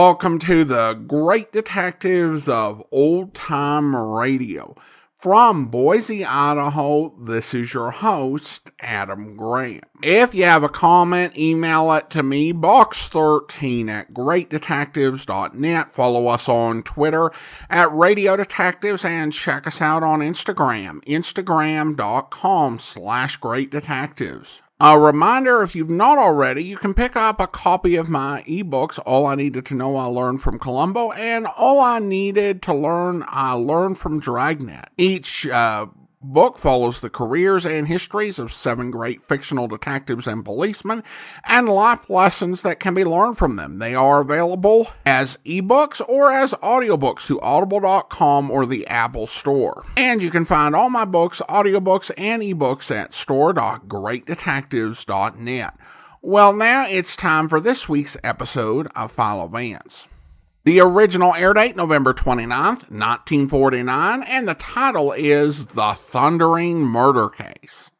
Welcome to the Great Detectives of Old Time Radio. From Boise, Idaho, this is your host, Adam Graham. If you have a comment, email it to me, box13 at greatdetectives.net. Follow us on Twitter at Radio Detectives and check us out on Instagram, instagram.com/greatdetectives. A reminder, if you've not already, you can pick up a copy of my ebooks, All I Needed to Know I Learned from Columbo, and All I Needed to Learn I Learned from Dragnet. Each book follows the careers and histories of 7 great fictional detectives and policemen, and life lessons that can be learned from them. They are available as ebooks or as audiobooks through audible.com or the Apple Store. And you can find all my books, audiobooks, and ebooks at store.greatdetectives.net. Well, now it's time for this week's episode of Philo Vance. The original air date, November 29th, 1949, and the title is The Thundering Murder Case.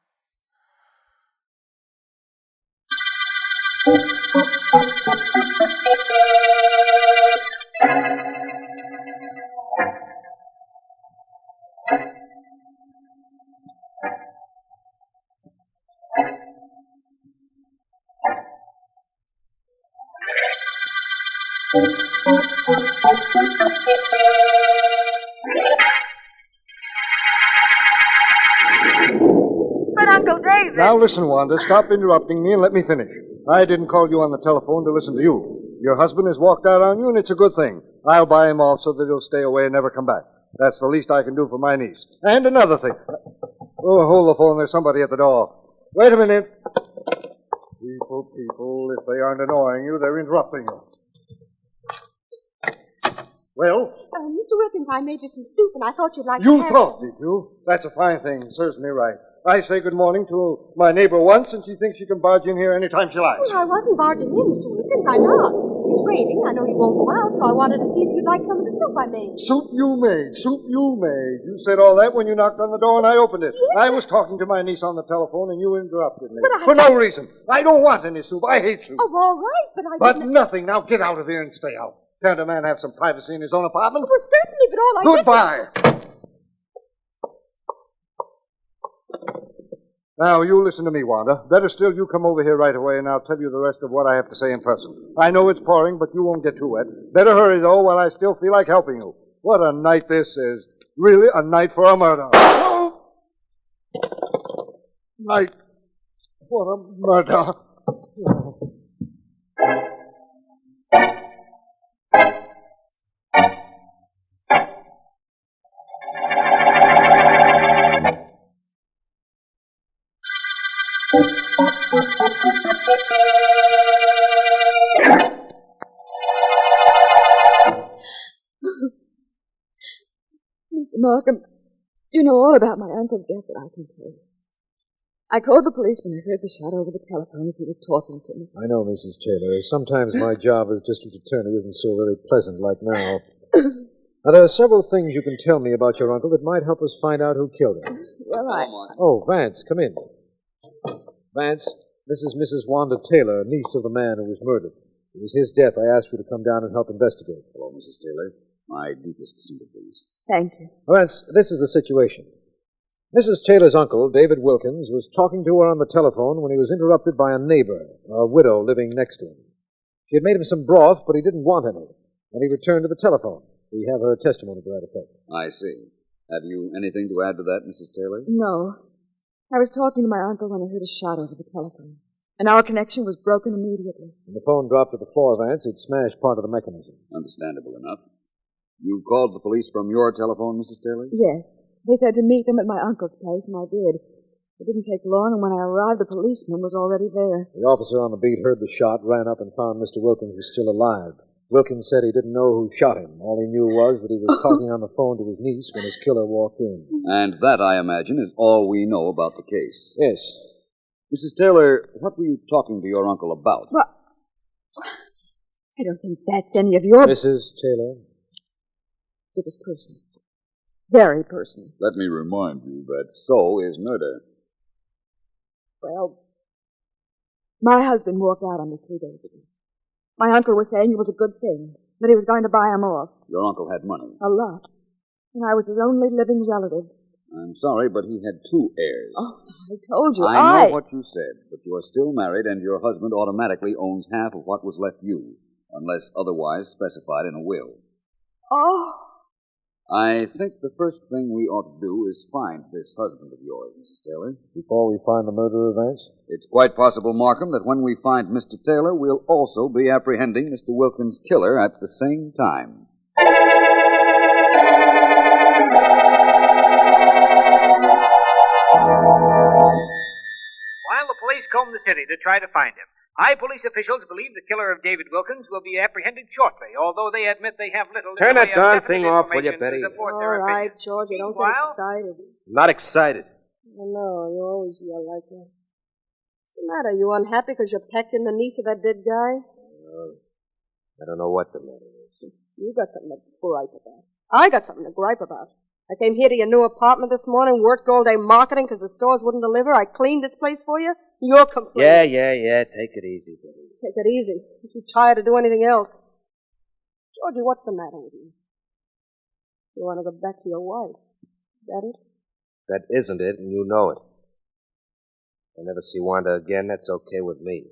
But Uncle David... Now listen, Wanda, stop interrupting me and let me finish. I didn't call you on the telephone to listen to you. Your husband has walked out on you, and it's a good thing. I'll buy him off so that he'll stay away and never come back. That's the least I can do for my niece. And another thing. Oh, hold the phone. There's somebody at the door. Wait a minute. People, if they aren't annoying you, they're interrupting you. Well? Mr. Wilkins, I made you some soup, and I thought you'd like to You have... thought, did you? That's a fine thing. Serves me right. I say good morning to my neighbor once, and she thinks she can barge in here any time she likes. Well, I wasn't barging in, Mr. Wilkins. I'm not. It's raining. I know you won't go out, so I wanted to see if you'd like some of the soup I made. Soup you made. Soup you made. You said all that when you knocked on the door and I opened it. Yes. I was talking to my niece on the telephone and you interrupted me. But For no reason. I don't want any soup. I hate soup. Oh, all right, but I But didn't... nothing. Now get out of here and stay out. Can't a man have some privacy in his own apartment? Well, certainly, but all I did... Goodbye. Now, you listen to me, Wanda. Better still, you come over here right away, and I'll tell you the rest of what I have to say in person. I know it's pouring, but you won't get too wet. Better hurry, though, while I still feel like helping you. What a night this is. Really, a night for a murder. Night for a murder. Mr. Markham, you know all about my uncle's death that I can tell you. I called the police when I heard the shot over the telephone as he was talking to me. I know, Mrs. Taylor. Sometimes my job as district attorney isn't so very pleasant like now. Now, there are several things you can tell me about your uncle that might help us find out who killed him. Well, Oh, Vance, come in. Vance, this is Mrs. Wanda Taylor, niece of the man who was murdered. It was his death I asked you to come down and help investigate. Hello, Mrs. Taylor. My deepest sympathies. Thank you. Vance, this is the situation. Mrs. Taylor's uncle, David Wilkins, was talking to her on the telephone when he was interrupted by a neighbor, a widow living next to him. She had made him some broth, but he didn't want any, and he returned to the telephone. We have her testimony to that effect. I see. Have you anything to add to that, Mrs. Taylor? No. I was talking to my uncle when I heard a shot over the telephone, and our connection was broken immediately. When the phone dropped to the floor, Vance, it smashed part of the mechanism. Understandable enough. You called the police from your telephone, Mrs. Taylor? Yes. They said to meet them at my uncle's place, and I did. It didn't take long, and when I arrived, the policeman was already there. The officer on the beat heard the shot, ran up, and found Mr. Wilkins was still alive. Wilkins said he didn't know who shot him. All he knew was that he was talking on the phone to his niece when his killer walked in. And that, I imagine, is all we know about the case. Yes. Mrs. Taylor, what were you talking to your uncle about? Well, I don't think that's any of your... Mrs. Taylor? It was personal. Very personal. Let me remind you that so is murder. Well, my husband walked out on me 3 days ago. My uncle was saying it was a good thing. that he was going to buy him off. Your uncle had money. A lot. And I was his only living relative. I'm sorry, but he had 2 heirs. Oh, I told you, I know what you said, but you are still married, and your husband automatically owns half of what was left you, unless otherwise specified in a will. Oh. I think the first thing we ought to do is find this husband of yours, Mrs. Taylor. Before we find the murderer, Vance? It's quite possible, Markham, that when we find Mr. Taylor, we'll also be apprehending Mr. Wilkins' killer at the same time. While the police comb the city to try to find him, high police officials believe the killer of David Wilkins will be apprehended shortly, although they admit they have little... Turn that darn thing off, will you, Betty? All right, Georgie, don't get excited. I'm not excited. I know, you always yell like that. What's the matter? You unhappy because you pecked in the niece of that dead guy? I don't know what the matter is. You got something to gripe about. I got something to gripe about. I came here to your new apartment this morning, worked all day marketing because the stores wouldn't deliver. I cleaned this place for you. You're complaining. Yeah. Take it easy, Betty. Take it easy. You're too tired to do anything else. Georgie, what's the matter with you? You want to go back to your wife. Is that it? That isn't it, and you know it. If I never see Wanda again, that's okay with me.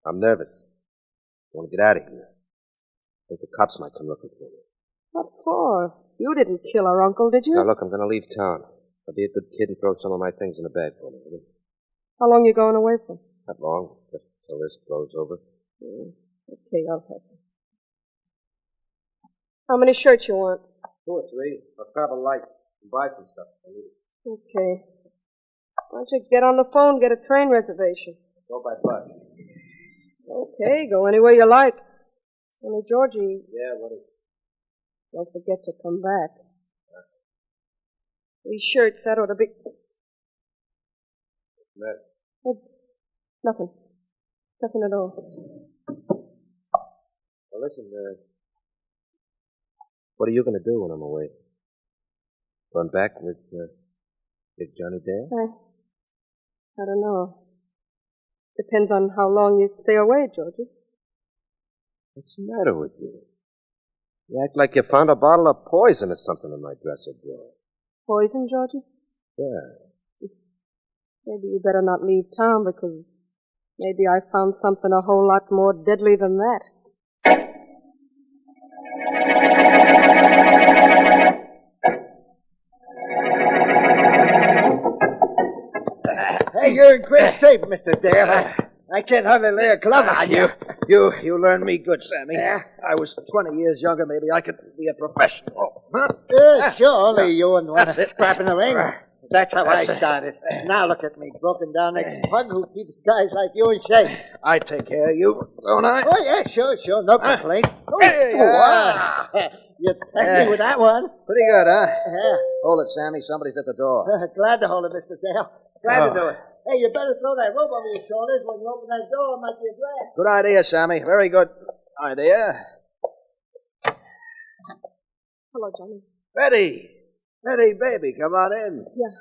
I'm nervous. I want to get out of here. I think the cops might come looking for me. What for? You didn't kill her uncle, did you? Now, look, I'm going to leave town. I'll be a good kid and throw some of my things in the bag for me. Will you? How long you going away for? Not long. Just till this blows over. Okay, I'll help you. How many shirts you want? 2 or 3. I'll travel light and buy some stuff. Okay. Why don't you get on the phone, get a train reservation? Go by bus. Okay, go anywhere you like. Only, Georgie... Yeah, what is it? Don't forget to come back. 3 shirts, that ought to be... What's Oh, nothing. Nothing at all. Well, listen, what are you going to do when I'm away? Run back with Big Johnny Dale? I don't know. Depends on how long you stay away, Georgie. What's the matter with you? You act like you found a bottle of poison or something in my dresser drawer. Poison, Georgie? Yeah. Maybe you better not leave town because maybe I found something a whole lot more deadly than that. Hey, you're in great shape, Mr. Dale. I can't hardly lay a glove on you. You learned me good, Sammy. Yeah? I was 20 years younger. Maybe I could be a professional. Huh? Sure, only you wouldn't want That's to it. scrap in the ring. That's how I That's it. started. Now look at me, broken down ex-pug who keeps guys like you in shape. I take care of you, don't I? Oh, yeah, sure, no complaints. Oh, Hey, wow. You tagged me with that one. Pretty good, huh? Yeah. Hold it, Sammy. Somebody's at the door. Glad to hold it, Mr. Dale. Glad to do it. Hey, you better throw that rope over your shoulders when you open that door. It might be a drag. Good idea, Sammy. Very good idea. Hello, Johnny. Betty, baby, come on in. Yeah.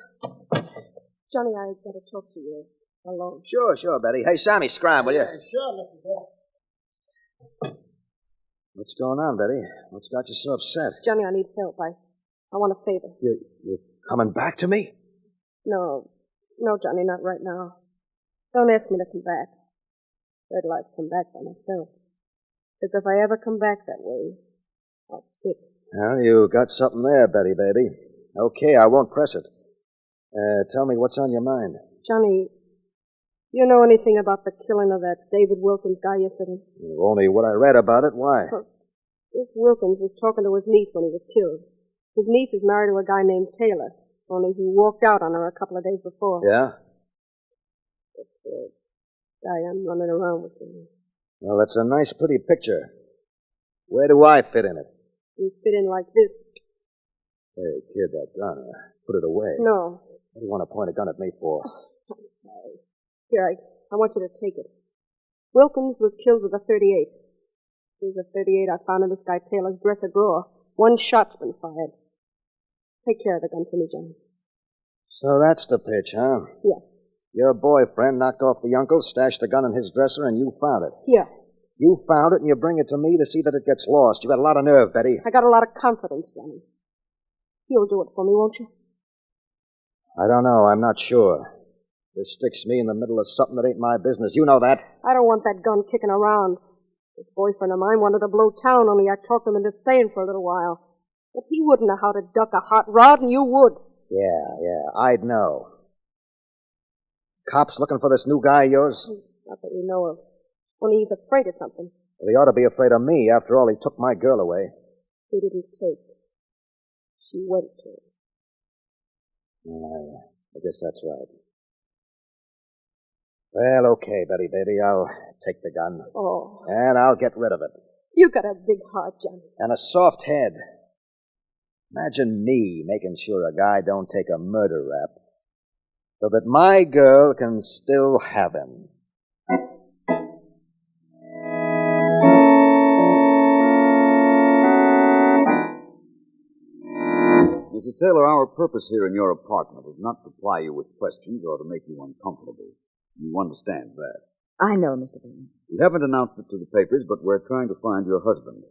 Johnny, I gotta talk to you alone. Sure, Betty. Hey, Sammy, scram, will you? Sure, Mr. Dale. What's going on, Betty? What's got you so upset? Johnny, I need help. I want a favor. You're coming back to me? No, Johnny, not right now. Don't ask me to come back. I'd like to come back by myself. Because if I ever come back that way, I'll stick. Well, you got something there, Betty, baby. Okay, I won't press it. Tell me what's on your mind. Johnny, you know anything about the killing of that David Wilkins guy yesterday? Only what I read about it. Why? This Wilkins was talking to his niece when he was killed. His niece is married to a guy named Taylor, only he walked out on her a couple of days before. Yeah? It's the guy I'm running around with. Well, that's a nice, pretty picture. Where do I fit in it? You fit in like this. Hey, kid, that gun. Put it away. No. What do you want to point a gun at me for? I'm sorry. Here, I want you to take it. Wilkins was killed with a .38. Here's a .38 I found in this guy Taylor's dresser drawer. 1 shot's been fired. Take care of the gun for me, Johnny. So that's the pitch, huh? Yeah. Your boyfriend knocked off the uncle, stashed the gun in his dresser, and you found it. Yeah. You found it and you bring it to me to see that it gets lost. You got a lot of nerve, Betty. I got a lot of confidence, Johnny. You'll do it for me, won't you? I don't know. I'm not sure. This sticks me in the middle of something that ain't my business. You know that. I don't want that gun kicking around. This boyfriend of mine wanted to blow town, only I talked him into staying for a little while. But he wouldn't know how to duck a hot rod, and you would. Yeah, I'd know. Cops looking for this new guy of yours? Not that we know of. Only he's afraid of something. Well, he ought to be afraid of me. After all, he took my girl away. He didn't take. She went to him. I guess that's right. Well, okay, Betty, baby. I'll take the gun. Oh. And I'll get rid of it. You got a big heart, Johnny. And a soft head. Imagine me making sure a guy don't take a murder rap so that my girl can still have him. Mrs. Taylor, our purpose here in your apartment is not to ply you with questions or to make you uncomfortable. You understand that. I know, Mr. Vance. We haven't announced it to the papers, but we're trying to find your husband.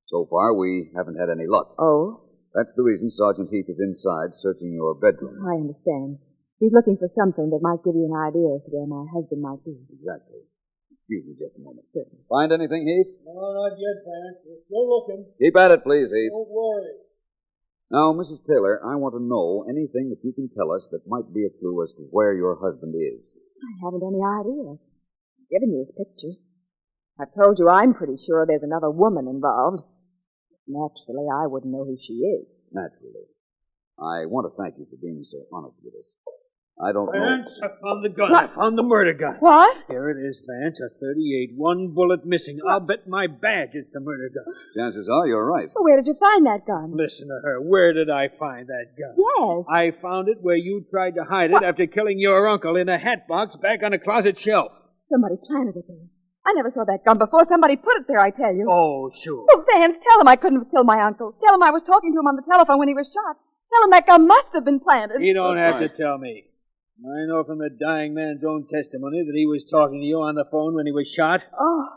So far, we haven't had any luck. Oh? That's the reason Sergeant Heath is inside searching your bedroom. I understand. He's looking for something that might give you an idea as to where my husband might be. Exactly. Excuse me just a moment. Good. Find anything, Heath? No, not yet, Vance. We're still looking. Keep at it, please, Heath. Don't worry. Now, Mrs. Taylor, I want to know anything that you can tell us that might be a clue as to where your husband is. I haven't any idea. I've given you his picture. I've told you I'm pretty sure there's another woman involved. Naturally, I wouldn't know who she is. Naturally. I want to thank you for being so honest with us. I don't Vance, know. I found the gun. What? I found the murder gun. What? Here it is, Vance, a .38, one bullet missing. I'll bet my badge it's the murder gun. Chances are you're right. Well, where did you find that gun? Listen to her. Where did I find that gun? Yes. I found it where you tried to hide it after killing your uncle in a hat box back on a closet shelf. Somebody planted it there. I never saw that gun before. Somebody put it there, I tell you. Oh, sure. Oh, Vance, tell him I couldn't have killed my uncle. Tell him I was talking to him on the telephone when he was shot. Tell him that gun must have been planted. You don't have That's to tell me. I know from the dying man's own testimony that he was talking to you on the phone when he was shot. Oh.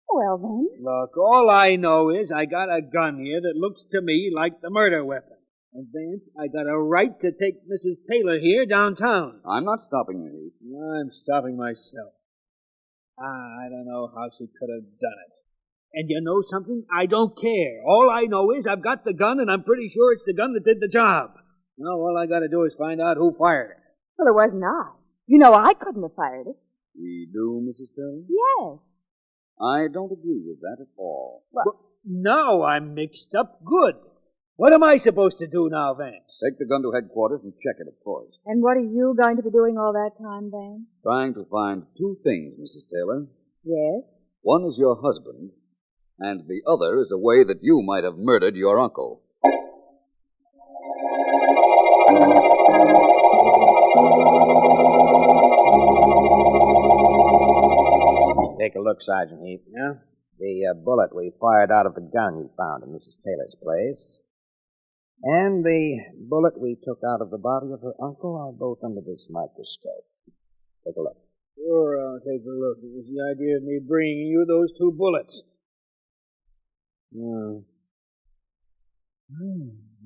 Well, then. Look, all I know is I got a gun here that looks to me like the murder weapon. And, Vance, I got a right to take Mrs. Taylor here downtown. I'm not stopping you, Heath. I'm stopping myself. I don't know how she could have done it. And you know something? I don't care. All I know is I've got the gun, and I'm pretty sure it's the gun that did the job. Now, all I got to do is find out who fired it. Well, it wasn't I. You know I couldn't have fired it. We do, Mrs. Taylor? Yes. I don't agree with that at all. Well, now I'm mixed up good. What am I supposed to do now, Vance? Take the gun to headquarters and check it, of course. And what are you going to be doing all that time, Vance? Trying to find two things, Mrs. Taylor. Yes. One is your husband, and the other is a way that you might have murdered your uncle. Take a look, Sergeant Heath. Yeah? The bullet we fired out of the gun you found in Mrs. Taylor's place and the bullet we took out of the body of her uncle are both under this microscope. Take a look. Sure, I'll take a look. It was the idea of me bringing you those two bullets.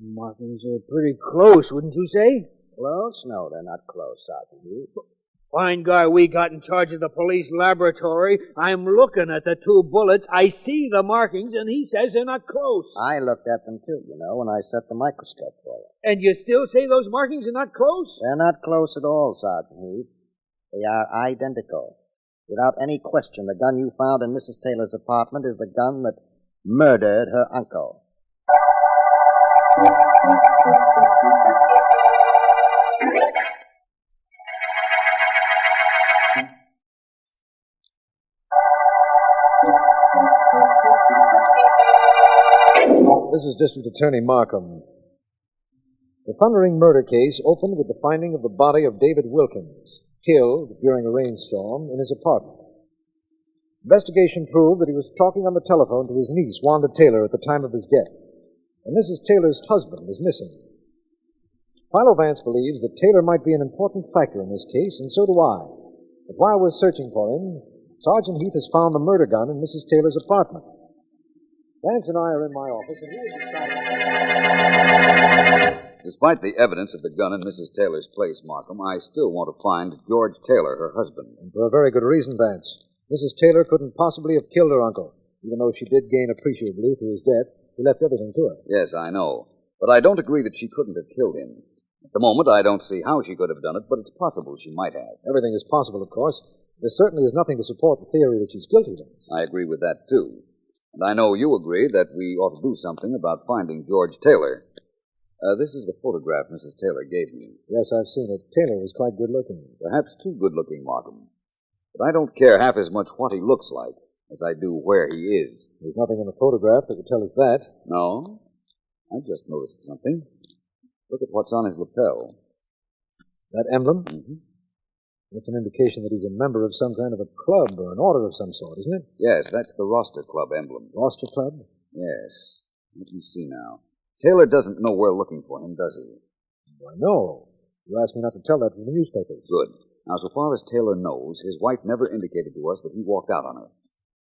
Markings are pretty close, wouldn't you say? Close? No, they're not close, Sergeant Heath. Fine guy we got in charge of the police laboratory. I'm looking at the two bullets. I see the markings, and he says they're not close. I looked at them, too, when I set the microscope for you. And you still say those markings are not close? They're not close at all, Sergeant Heath. They are identical. Without any question, the gun you found in Mrs. Taylor's apartment is the gun that murdered her uncle. This is District Attorney Markham. The thundering murder case opened with the finding of the body of David Wilkins, killed during a rainstorm in his apartment. Investigation proved that he was talking on the telephone to his niece, Wanda Taylor, at the time of his death, and Mrs. Taylor's husband was missing. Philo Vance believes that Taylor might be an important factor in this case, and so do I. But while we're searching for him, Sergeant Heath has found the murder gun in Mrs. Taylor's apartment. Vance and I are in my office, and he has decided... Despite the evidence of the gun in Mrs. Taylor's place, Markham, I still want to find George Taylor, her husband. And for a very good reason, Vance. Mrs. Taylor couldn't possibly have killed her uncle. Even though she did gain appreciably through his death, he left everything to her. Yes, I know. But I don't agree that she couldn't have killed him. At the moment, I don't see how she could have done it, but it's possible she might have. Everything is possible, of course. There certainly is nothing to support the theory that she's guilty, Vance. I agree with that, too. And I know you agree that we ought to do something about finding George Taylor. This is the photograph Mrs. Taylor gave me. Yes, I've seen it. Taylor was quite good-looking. Perhaps too good-looking, Markham. But I don't care half as much what he looks like as I do where he is. There's nothing in the photograph that would tell us that. No? I just noticed something. Look at what's on his lapel. That emblem? Mm-hmm. It's an indication that he's a member of some kind of a club or an order of some sort, isn't it? Yes, that's the Roster Club emblem. Roster Club? Yes. Let me see now. Taylor doesn't know we're looking for him, does he? Why, no. You asked me not to tell that from the newspapers. Good. Now, so far as Taylor knows, his wife never indicated to us that he walked out on her.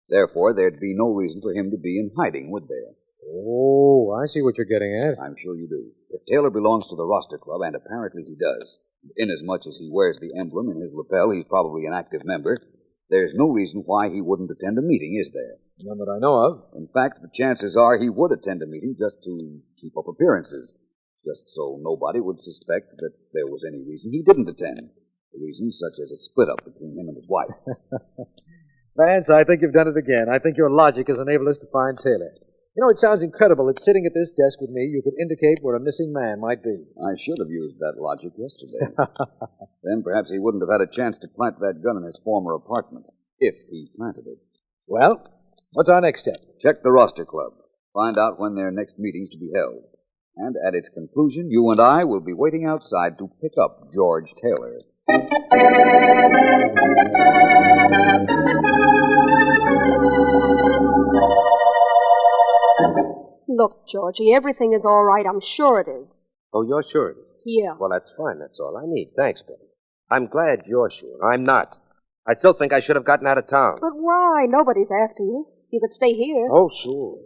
Therefore, there'd be no reason for him to be in hiding, would there? Oh, I see what you're getting at. I'm sure you do. If Taylor belongs to the Roster Club, and apparently he does, inasmuch as he wears the emblem in his lapel, he's probably an active member, there's no reason why he wouldn't attend a meeting, is there? None that I know of. In fact, the chances are he would attend a meeting just to keep up appearances, just so nobody would suspect that there was any reason he didn't attend. Reasons such as a split-up between him and his wife. Vance, I think you've done it again. I think your logic has enabled us to find Taylor. You know, it sounds incredible that sitting at this desk with me, you could indicate where a missing man might be. I should have used that logic yesterday. Then perhaps he wouldn't have had a chance to plant that gun in his former apartment, if he planted it. Well, what's our next step? Check the Roster Club. Find out when their next meeting's to be held. And at its conclusion, you and I will be waiting outside to pick up George Taylor. Look, Georgie, everything is all right. I'm sure it is. Oh, you're sure? Yeah. Well, that's fine. That's all I need. Thanks, Betty. I'm glad you're sure. I'm not. I still think I should have gotten out of town. But why? Nobody's after you. You could stay here. Oh, sure.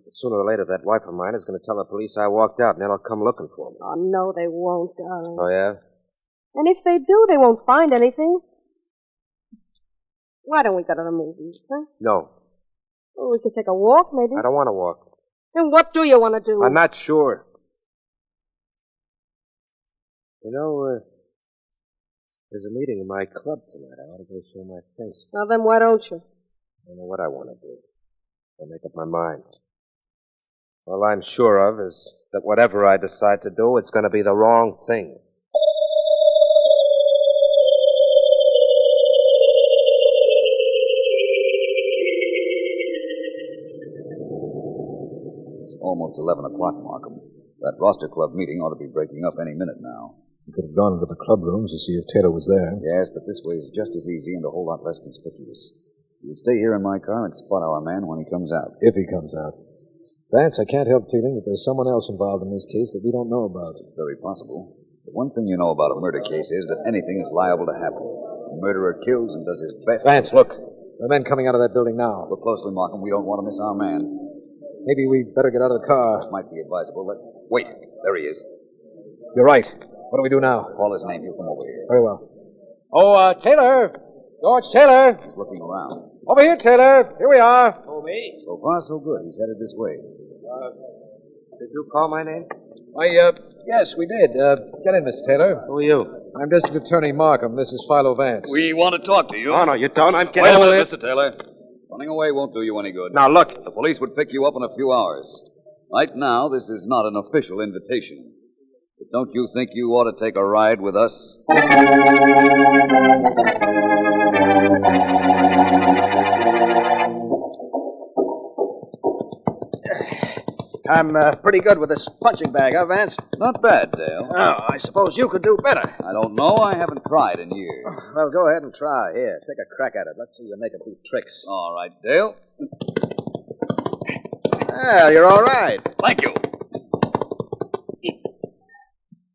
But sooner or later, that wife of mine is going to tell the police I walked out, and they'll come looking for me. Oh, no, they won't, darling. Oh, yeah? And if they do, they won't find anything. Why don't we go to the movies, huh? No. Well, we could take a walk, maybe. I don't want to walk. Then what do you want to do? I'm not sure. You know, there's a meeting in my club tonight. I ought to go show my face. Well, then why don't you? I don't know what I want to do. I'll make up my mind. All I'm sure of is that whatever I decide to do, it's going to be the wrong thing. It's almost 11 o'clock, Markham. That Roster Club meeting ought to be breaking up any minute now. We could have gone into the club rooms to see if Taylor was there. Yes, but this way is just as easy and a whole lot less conspicuous. We'll stay here in my car and spot our man when he comes out. If he comes out. Vance, I can't help feeling that there's someone else involved in this case that we don't know about. It's very possible. The one thing you know about a murder case is that anything is liable to happen. The murderer kills and does his best. Vance, look. There are men coming out of that building now. Look closely, Markham. We don't want to miss our man. Maybe we'd better get out of the car. This might be advisable. Let's wait. There he is. You're right. What do we do now? Call his name. He'll come over here. Very well. Oh, Taylor! George Taylor! He's looking around. Over here, Taylor. Here we are. Oh, me? So far, so good. He's headed this way. Did you call my name? Yes, we did. Get in, Mr. Taylor. Who are you? I'm District Attorney Markham. This is Philo Vance. We want to talk to you. Oh, no, you don't. I'm getting... Wait a minute, Mr. Taylor. Running away won't do you any good. Now, look. The police would pick you up in a few hours. Right now, this is not an official invitation. But don't you think you ought to take a ride with us? I'm pretty good with this punching bag, huh, Vance? Not bad, Dale. Oh, I suppose you could do better. I don't know. I haven't tried in years. Well, go ahead and try. Here, take a crack at it. Let's see you make a few tricks. All right, Dale. Well, you're all right. Thank you.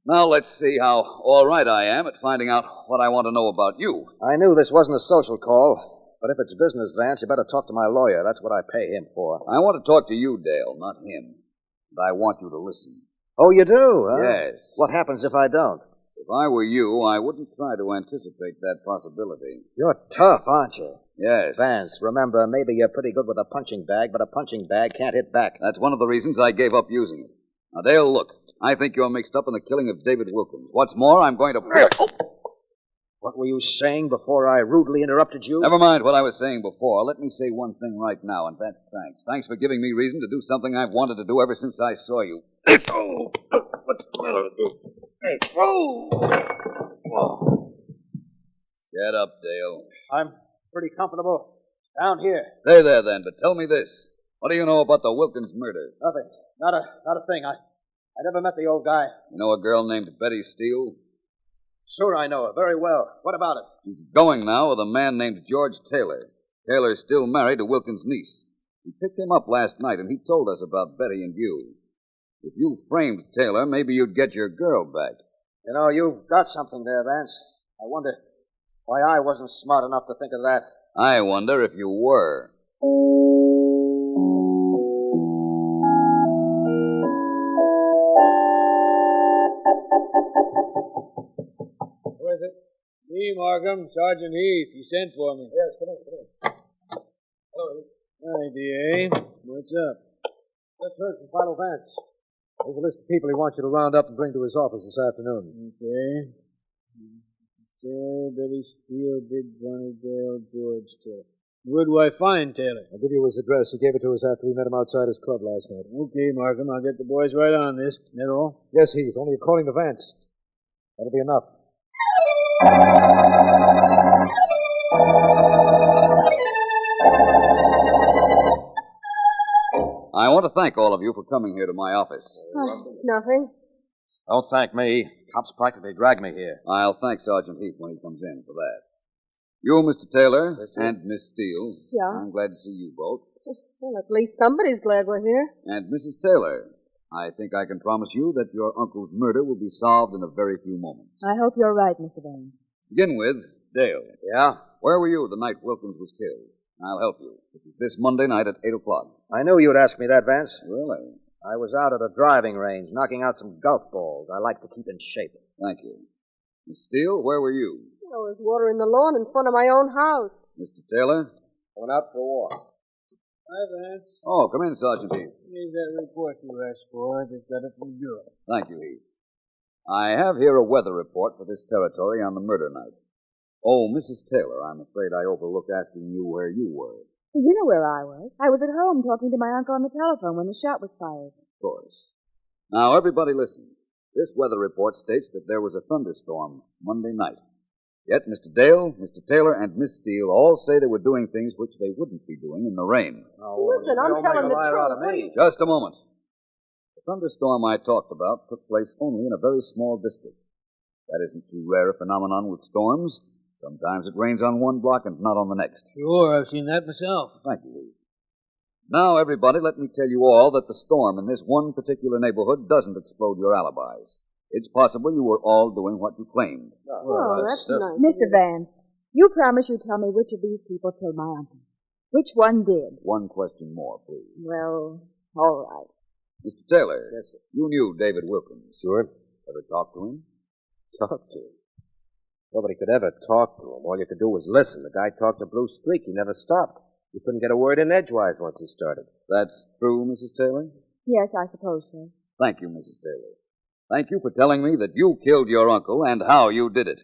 Now let's see how all right I am at finding out what I want to know about you. I knew this wasn't a social call. But if it's business, Vance, you better talk to my lawyer. That's what I pay him for. I want to talk to you, Dale, not him. And I want you to listen. Oh, you do, huh? Yes. What happens if I don't? If I were you, I wouldn't try to anticipate that possibility. You're tough, aren't you? Yes. Vance, remember, maybe you're pretty good with a punching bag, but a punching bag can't hit back. That's one of the reasons I gave up using it. Now, Dale, look. I think you're mixed up in the killing of David Wilkins. What's more, I'm going to... What were you saying before I rudely interrupted you? Never mind what I was saying before. Let me say one thing right now, and that's thanks. Thanks for giving me reason to do something I've wanted to do ever since I saw you. What's the matter with you? Hey, Get up, Dale. I'm pretty comfortable down here. Stay there, then, but tell me this. What do you know about the Wilkins murder? Nothing. Not a thing. I never met the old guy. You know a girl named Betty Steele? Sure, I know her very well. What about it? She's going now with a man named George Taylor. Taylor's still married to Wilkins' niece. We picked him up last night, and he told us about Betty and you. If you framed Taylor, maybe you'd get your girl back. You know, you've got something there, Vance. I wonder why I wasn't smart enough to think of that. I wonder if you were. Who is it? Me, Markham, Sergeant Heath. You sent for me. Yes, come in. Oh, hi, D.A. What's up? Just heard from Philo Vance. There's a list of people he wants you to round up and bring to his office this afternoon. Okay. Betty Steele, Big Johnny Dale, George Taylor. Where do I find Taylor? I'll give you his address. He gave it to us after we met him outside his club last night. Okay, Markham. I'll get the boys right on this. That all? Yes, Heath. Only according to Vance. That'll be enough. I want to thank all of you for coming here to my office. Oh, it's nothing. Don't thank me. Cops practically dragged me here. I'll thank Sergeant Heath when he comes in for that. You, Mr. Taylor, and Miss Steele. Yeah. I'm glad to see you both. Well, at least somebody's glad we're here. And Mrs. Taylor, I think I can promise you that your uncle's murder will be solved in a very few moments. I hope you're right, Mr. Vance. Begin with, Dale. Yeah? Where were you the night Wilkins was killed? I'll help you. It was this Monday night at 8 o'clock. I knew you'd ask me that, Vance. Really? I was out at a driving range knocking out some golf balls. I like to keep in shape. Thank you. Miss Steele, where were you? I was watering the lawn in front of my own house. Mr. Taylor? Went out for a walk. Hi, Vance. Oh, come in, Sergeant Heath. Here's that report you asked for. I just got it from Bureau. Thank you, Heath. I have here a weather report for this territory on the murder night. Oh, Mrs. Taylor, I'm afraid I overlooked asking you where you were. You know where I was. I was at home talking to my uncle on the telephone when the shot was fired. Of course. Now, everybody listen. This weather report states that there was a thunderstorm Monday night. Yet Mr. Dale, Mr. Taylor, and Miss Steele all say they were doing things which they wouldn't be doing in the rain. Listen, I'm telling the truth. Just a moment. The thunderstorm I talked about took place only in a very small district. That isn't too rare a phenomenon with storms. Sometimes it rains on one block and not on the next. Sure, I've seen that myself. Thank you, Lee. Now, everybody, let me tell you all that the storm in this one particular neighborhood doesn't explode your alibis. It's possible you were all doing what you claimed. Oh, that's nice. Mr. Vance, you promise you tell me which of these people killed my uncle. Which one did? One question more, please. Well, all right. Mr. Taylor, yes, sir. You knew David Wilkins. Sure. Ever talked to him? Talk to him? Nobody could ever talk to him. All you could do was listen. The guy talked a blue streak. He never stopped. You couldn't get a word in edgewise once he started. That's true, Mrs. Taylor? Yes, I suppose so. Thank you, Mrs. Taylor. Thank you for telling me that you killed your uncle and how you did it.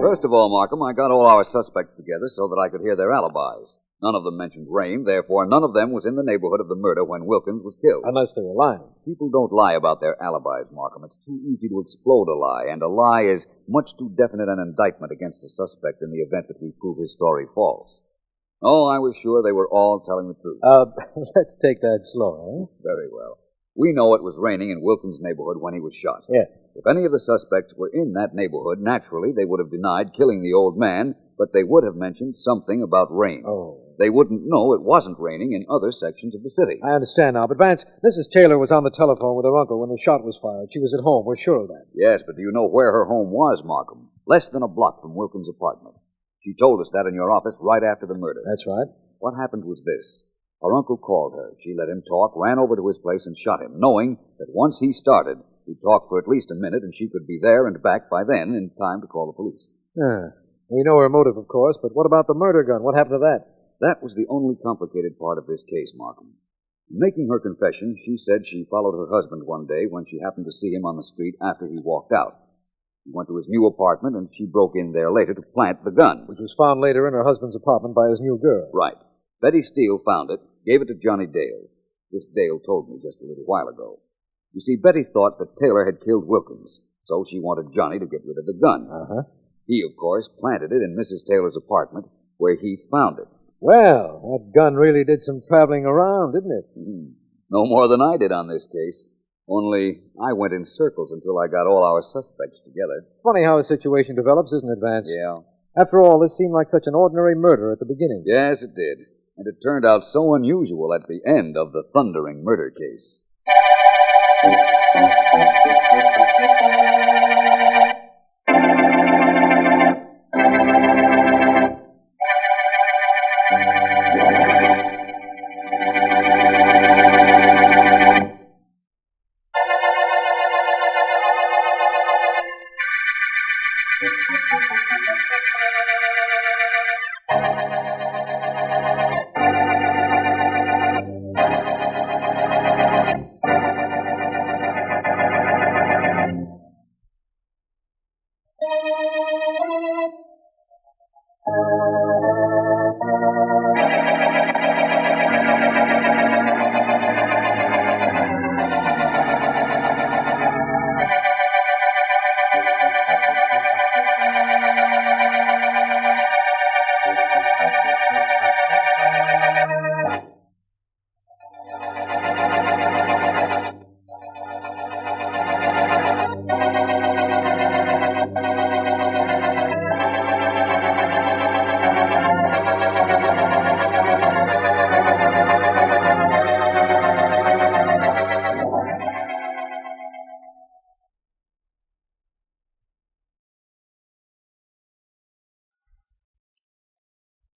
First of all, Markham, I got all our suspects together so that I could hear their alibis. None of them mentioned rain, therefore none of them was in the neighborhood of the murder when Wilkins was killed. Unless they were lying. People don't lie about their alibis, Markham. It's too easy to explode a lie, and a lie is much too definite an indictment against a suspect in the event that we prove his story false. Oh, I was sure they were all telling the truth. Let's take that slow, eh? Very well. We know it was raining in Wilkins' neighborhood when he was shot. Yes. If any of the suspects were in that neighborhood, naturally they would have denied killing the old man, but they would have mentioned something about rain. Oh. They wouldn't know it wasn't raining in other sections of the city. I understand now. But, Vance, Mrs. Taylor was on the telephone with her uncle when the shot was fired. She was at home. We're sure of that. Yes, but do you know where her home was, Markham? Less than a block from Wilkins' apartment. She told us that in your office right after the murder. That's right. What happened was this. Her uncle called her. She let him talk, ran over to his place, and shot him, knowing that once he started, he'd talk for at least a minute, and she could be there and back by then in time to call the police. We know her motive, of course, but what about the murder gun? What happened to that? That was the only complicated part of this case, Markham. In making her confession, she said she followed her husband one day when she happened to see him on the street after he walked out. He went to his new apartment, and she broke in there later to plant the gun. Which was found later in her husband's apartment by his new girl. Right. Betty Steele found it, gave it to Johnny Dale. This Dale told me just a little while ago. You see, Betty thought that Taylor had killed Wilkins, so she wanted Johnny to get rid of the gun. He, of course, planted it in Mrs. Taylor's apartment, where Heath found it. Well, that gun really did some traveling around, didn't it? No more than I did on this case. Only I went in circles until I got all our suspects together. Funny how a situation develops, isn't it, Vance? Yeah. After all, this seemed like such an ordinary murder at the beginning. Yes, it did. And it turned out so unusual at the end of the thundering murder case.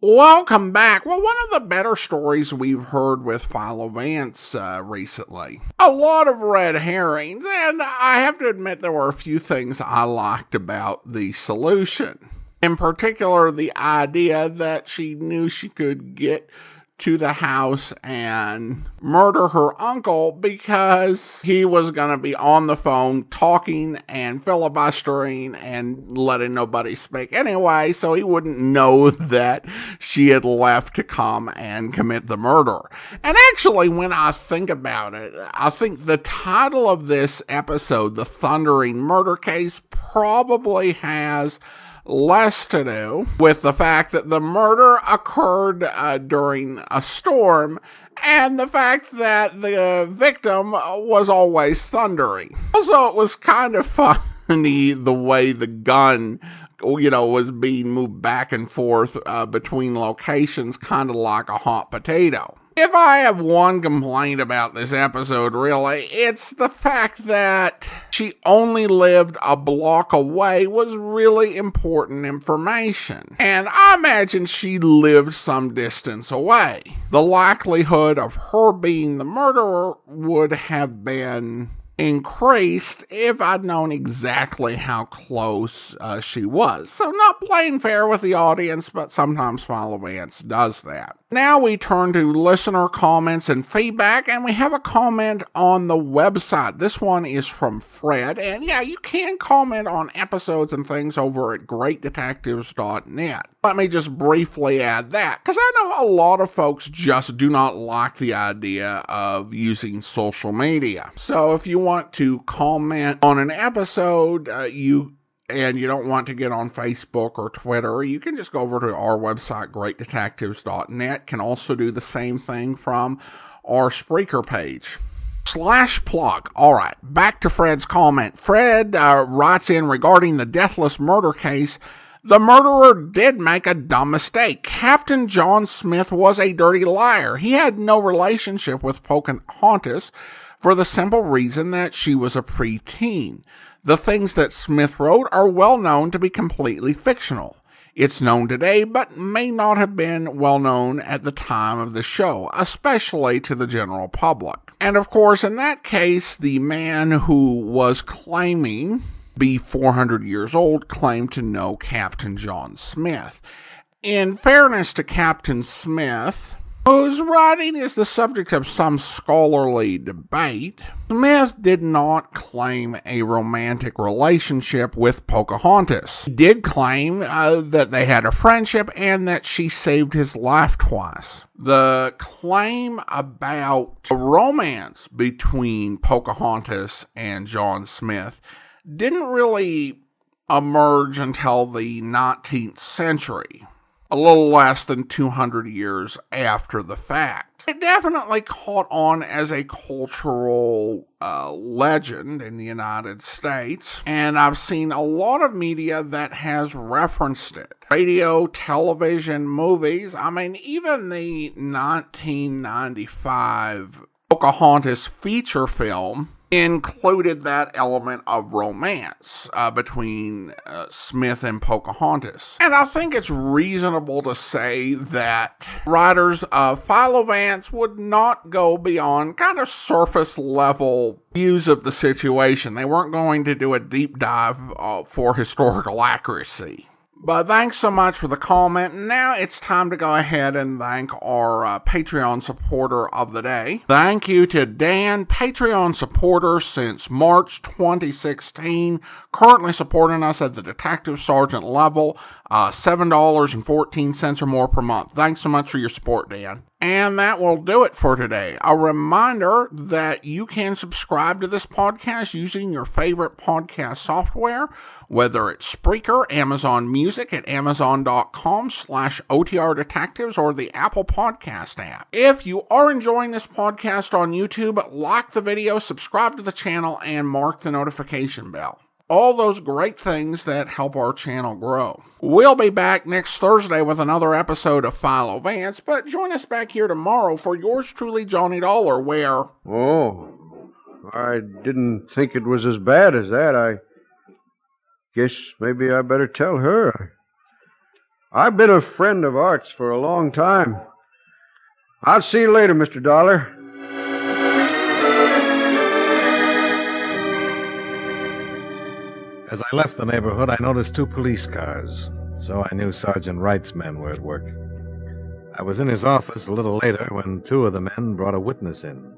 Welcome back. Well, one of the better stories we've heard with Philo Vance recently. A lot of red herrings, and I have to admit there were a few things I liked about the solution. In particular, the idea that she knew she could get to the house and murder her uncle because he was going to be on the phone talking and filibustering and letting nobody speak anyway, so he wouldn't know that she had left to come and commit the murder. And actually, when I think about it, I think the title of this episode, The Thundering Murder Case, probably has less to do with the fact that the murder occurred during a storm and the fact that the victim was always thundering. Also, it was kind of funny the way the gun, was being moved back and forth between locations, kind of like a hot potato. If I have one complaint about this episode, really, it's the fact that she only lived a block away was really important information. And I imagine she lived some distance away. The likelihood of her being the murderer would have been increased if I'd known exactly how close she was. So not playing fair with the audience, but sometimes Philo Vance does that. Now we turn to listener comments and feedback, and we have a comment on the website. This one is from Fred, and yeah, you can comment on episodes and things over at greatdetectives.net. Let me just briefly add that, because I know a lot of folks just do not like the idea of using social media. So if you want to comment on an episode, and you don't want to get on Facebook or Twitter, you can just go over to our website, greatdetectives.net. Can also do the same thing from our Spreaker page. /plug. All right, back to Fred's comment. Fred writes in regarding the deathless murder case. The murderer did make a dumb mistake. Captain John Smith was a dirty liar. He had no relationship with Pocahontas for the simple reason that she was a preteen. The things that Smith wrote are well known to be completely fictional. It's known today, but may not have been well known at the time of the show, especially to the general public. And of course, in that case, the man who was claiming to be 400 years old claimed to know Captain John Smith. In fairness to Captain Smith, whose writing is the subject of some scholarly debate, Smith did not claim a romantic relationship with Pocahontas. He did claim that they had a friendship and that she saved his life twice. The claim about a romance between Pocahontas and John Smith didn't really emerge until the 19th century. A little less than 200 years after the fact. It definitely caught on as a cultural legend in the United States, and I've seen a lot of media that has referenced it. Radio, television, movies, I mean, even the 1995 Pocahontas feature film included that element of romance between Smith and Pocahontas. And I think it's reasonable to say that writers of Philo Vance would not go beyond kind of surface level views of the situation. They weren't going to do a deep dive for historical accuracy. But thanks so much for the comment. Now it's time to go ahead and thank our Patreon supporter of the day. Thank you to Dan, Patreon supporter since March 2016, currently supporting us at the Detective Sergeant level, $7.14 or more per month. Thanks so much for your support, Dan. And that will do it for today. A reminder that you can subscribe to this podcast using your favorite podcast software, whether it's Spreaker, Amazon Music at amazon.com/OTR Detectives, or the Apple Podcast app. If you are enjoying this podcast on YouTube, like the video, subscribe to the channel, and mark the notification bell. All those great things that help our channel grow. We'll be back next Thursday with another episode of Philo Vance, but join us back here tomorrow for yours truly, Johnny Dollar, where... Oh, I didn't think it was as bad as that. I guess maybe I better tell her. I've been a friend of Art's for a long time. I'll see you later, Mr. Dollar. As I left the neighborhood, I noticed 2 police cars, so I knew Sergeant Wright's men were at work. I was in his office a little later when 2 of the men brought a witness in.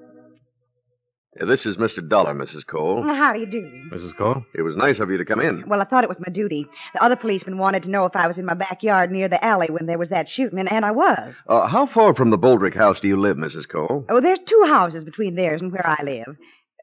This is Mr. Dollar, Mrs. Cole. How do you do? Mrs. Cole? It was nice of you to come in. Well, I thought it was my duty. The other policeman wanted to know if I was in my backyard near the alley when there was that shooting, and I was. How far from the Boldrick house do you live, Mrs. Cole? Oh, there's 2 houses between theirs and where I live.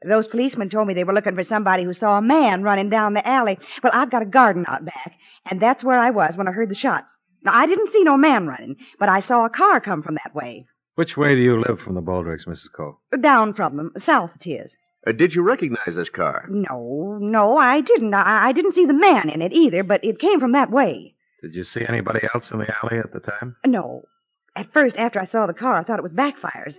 Those policemen told me they were looking for somebody who saw a man running down the alley. Well, I've got a garden out back, and that's where I was when I heard the shots. Now, I didn't see no man running, but I saw a car come from that way. Which way do you live from the Baldricks, Mrs. Cole? Down from them. South it is. Did you recognize this car? No, I didn't. I didn't see the man in it either, but it came from that way. Did you see anybody else in the alley at the time? No. At first, after I saw the car, I thought it was backfires.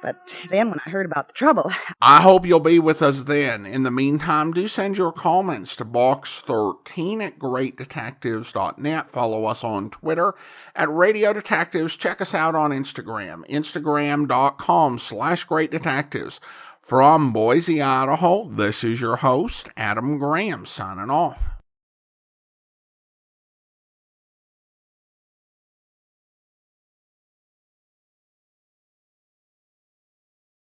But then when I heard about the trouble... I hope you'll be with us then. In the meantime, do send your comments to box13@greatdetectives.net. Follow us on Twitter at Radio Detectives. Check us out on Instagram, instagram.com/greatdetectives. From Boise, Idaho, this is your host, Adam Graham, signing off.